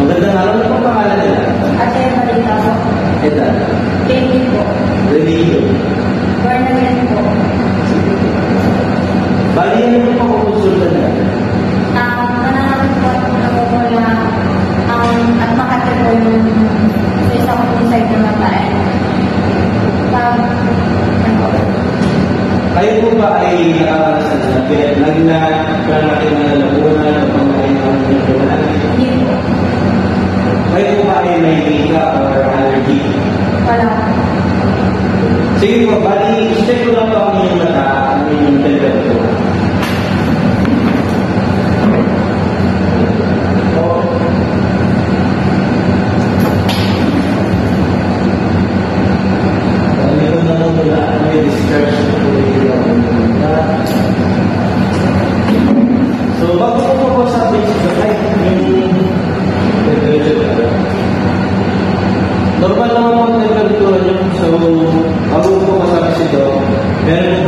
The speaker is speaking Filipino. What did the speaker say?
Magandang araw na pong pangalan nila. Ate Marita po. Ito. Baby po. Religion. Bernadette po. Bali, ano po pa kukonsulta natin? Mananapin po ako po na at makati po yung sa isang inside na matae. Kayo po ba ay nakakarasan sa lagnat, natin na lalabunan, o pangkain ng mga Hindi po. kayo po ba ay may hika or allergy? Wala po. Sige po, bali, check ko lang po ang inyong mata, ang inyong temperature. So, bago ko po sabi sa kahit yung temperature, normal naman po ang temperature nyo. So, bago ko sabi si Doc, meron